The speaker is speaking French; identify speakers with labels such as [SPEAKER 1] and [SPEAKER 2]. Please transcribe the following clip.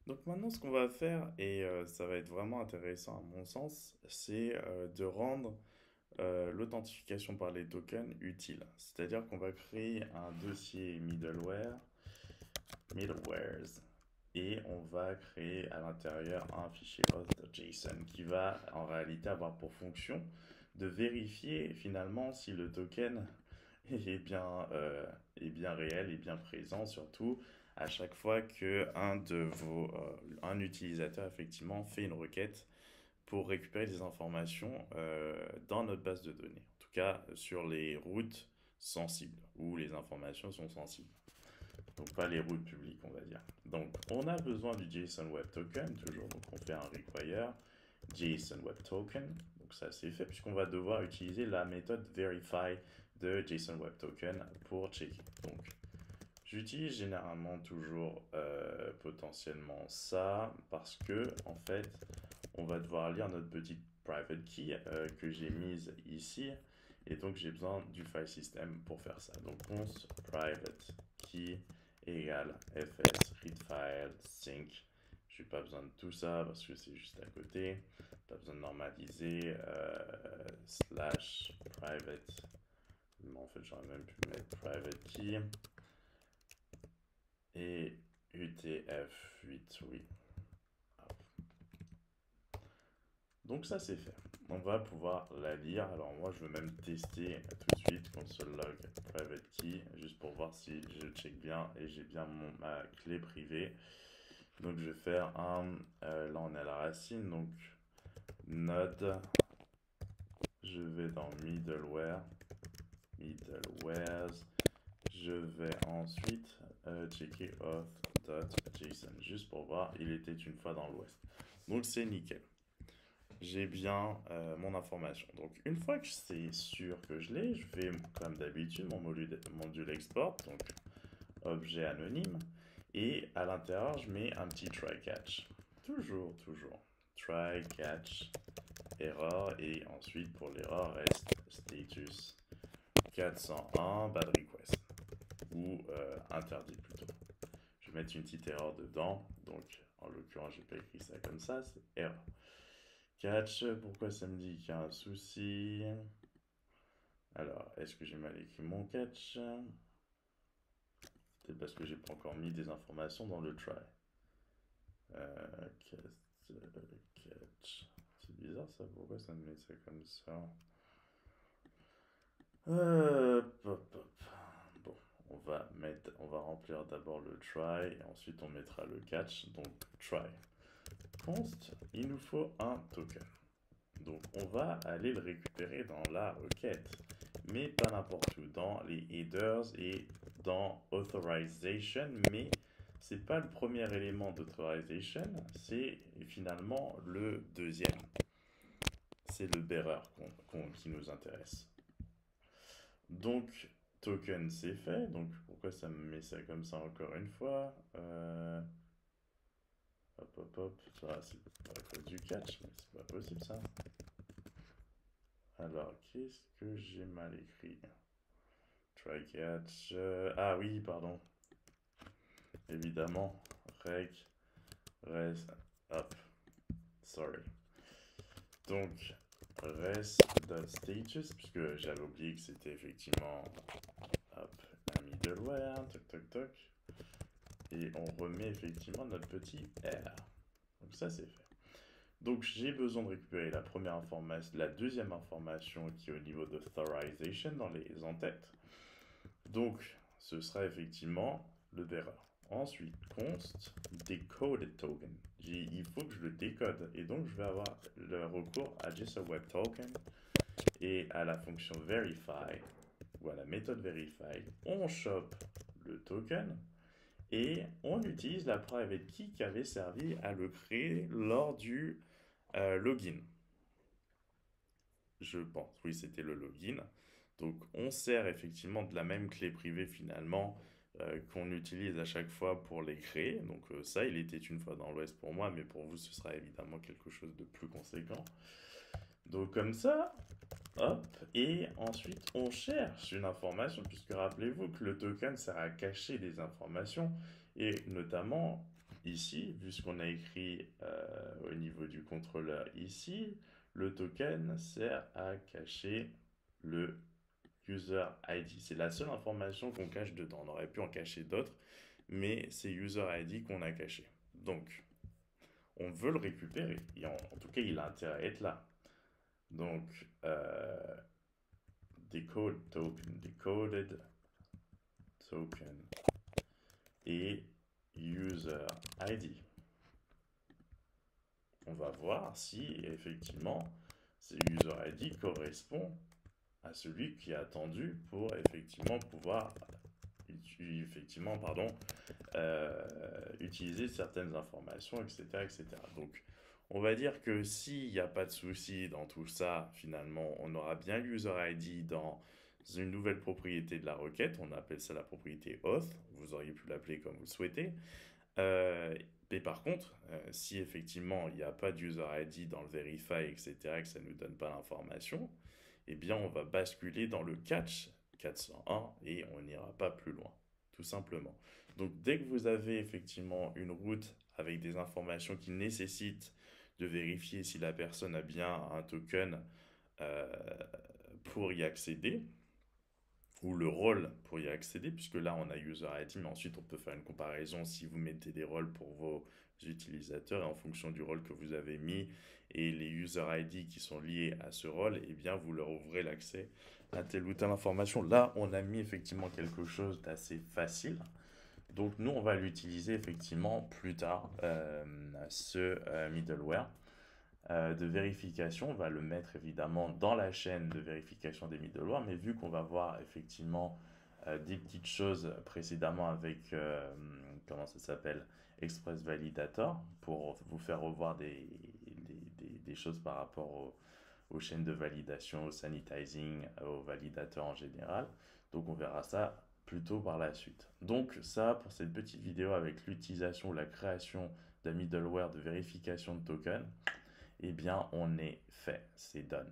[SPEAKER 1] Donc maintenant, ce qu'on va faire, et ça va être vraiment intéressant à mon sens, c'est de rendre l'authentification par les tokens utile. C'est-à-dire qu'on va créer un dossier middlewares, et on va créer à l'intérieur un fichier auth.json qui va en réalité avoir pour fonction de vérifier finalement si le token est bien réel, est bien présent, surtout à chaque fois que un utilisateur effectivement fait une requête pour récupérer des informations dans notre base de données. En tout cas, sur les routes sensibles, où les informations sont sensibles. Donc pas les routes publiques, on va dire. Donc on a besoin du JSON Web Token, toujours. Donc on fait un require JSON Web Token. Donc ça c'est fait puisqu'on va devoir utiliser la méthode verify de JSON Web Token pour checker. Donc j'utilise généralement toujours potentiellement ça parce que en fait on va devoir lire notre petite private key que j'ai mise ici et donc j'ai besoin du file system pour faire ça. Donc const private key égale fs read file sync. Je n'ai pas besoin de tout ça parce que c'est juste à côté. Pas besoin de normaliser slash private. Mais en fait j'aurais même pu mettre private key et UTF-8, oui. Donc ça c'est fait. On va pouvoir la lire. Alors moi je veux même tester tout de suite console log private key juste pour voir si je check bien et j'ai bien ma clé privée. Donc je vais faire là on est à la racine, donc node, je vais dans middlewares, je vais ensuite checker auth.json juste pour voir, il était une fois dans l'ouest. Donc c'est nickel. J'ai bien mon information. Donc une fois que c'est sûr que je l'ai, je fais comme d'habitude mon module export, donc objet anonyme, et à l'intérieur je mets un petit try catch. Toujours. Try catch error et ensuite pour l'erreur reste status 401 bad request ou interdit plutôt. Je vais mettre une petite erreur dedans, donc en l'occurrence j'ai pas écrit ça comme ça, c'est error. Catch, pourquoi ça me dit qu'il y a un souci? Alors, est-ce que j'ai mal écrit mon catch? Peut-être parce que j'ai pas encore mis des informations dans le try. Catch. C'est bizarre ça, pourquoi ça me met ça comme ça? Bon, on va remplir d'abord le try et ensuite on mettra le catch. Donc try. Const, il nous faut un token. Donc on va aller le récupérer dans la requête, mais pas n'importe où, dans les headers et dans authorization, mais c'est pas le premier élément d'authorization, c'est finalement le deuxième. C'est le bearer qui nous intéresse. Donc token c'est fait, donc pourquoi ça me met ça comme ça encore une fois hop, ça c'est à cause du catch, mais c'est pas possible ça. Alors, qu'est-ce que j'ai mal écrit? Try catch. Ah oui, pardon. Évidemment. Rec. Res. Hop. Sorry. Donc, res.status, puisque j'avais oublié que c'était effectivement. Hop. Un middleware. Toc toc toc. Et on remet effectivement notre petit R. Donc, ça, c'est fait. Donc j'ai besoin de récupérer la deuxième information qui est au niveau d'authorization dans les en-têtes. Donc ce sera effectivement le bearer. Ensuite, const decoded token. Il faut que je le décode et donc je vais avoir le recours à JSON Web Token et à la fonction verify ou à la méthode verify. On chope le token et on utilise la private key qui avait servi à le créer lors du login. Je pense, oui, c'était le login. Donc on sert effectivement de la même clé privée finalement qu'on utilise à chaque fois pour les créer. Donc ça, il était une fois dans l'Ouest pour moi, mais pour vous, ce sera évidemment quelque chose de plus conséquent. Donc comme ça, hop, et ensuite on cherche une information, puisque rappelez-vous que le token sert à cacher des informations, et notamment ici, vu ce qu'on a écrit au niveau du contrôleur ici, le token sert à cacher le user ID. C'est la seule information qu'on cache dedans. On aurait pu en cacher d'autres, mais c'est user ID qu'on a caché. Donc, on veut le récupérer. Et en tout cas, il a intérêt à être là. Donc, decode token, decoded token et user ID. On va voir si effectivement ce user ID correspond à celui qui est attendu pour effectivement pouvoir utiliser certaines informations, etc., etc. Donc, on va dire que s'il n'y a pas de souci dans tout ça, finalement, on aura bien l'user ID dans une nouvelle propriété de la requête. On appelle ça la propriété auth. Vous auriez pu l'appeler comme vous le souhaitez. Mais par contre, si effectivement il n'y a pas d'user ID dans le verify, etc., que ça ne nous donne pas l'information, eh bien on va basculer dans le catch 401 et on n'ira pas plus loin, tout simplement. Donc dès que vous avez effectivement une route avec des informations qui nécessitent de vérifier si la personne a bien un token euh, pour y accéder, ou le rôle pour y accéder, puisque là on a user ID, mais ensuite on peut faire une comparaison si vous mettez des rôles pour vos utilisateurs et en fonction du rôle que vous avez mis et les user ID qui sont liés à ce rôle, eh bien vous leur ouvrez l'accès à telle ou telle information. Là on a mis effectivement quelque chose d'assez facile. Donc nous on va l'utiliser effectivement plus tard, ce middleware de vérification. On va le mettre évidemment dans la chaîne de vérification des middleware, mais vu qu'on va voir effectivement des petites choses précédemment avec, comment ça s'appelle, Express Validator, pour vous faire revoir des choses par rapport aux chaînes de validation, au sanitizing, aux validateurs en général. Donc on verra ça plutôt par la suite. Donc ça, pour cette petite vidéo avec l'utilisation ou la création d'un middleware de vérification de token, eh bien on est fait, c'est done.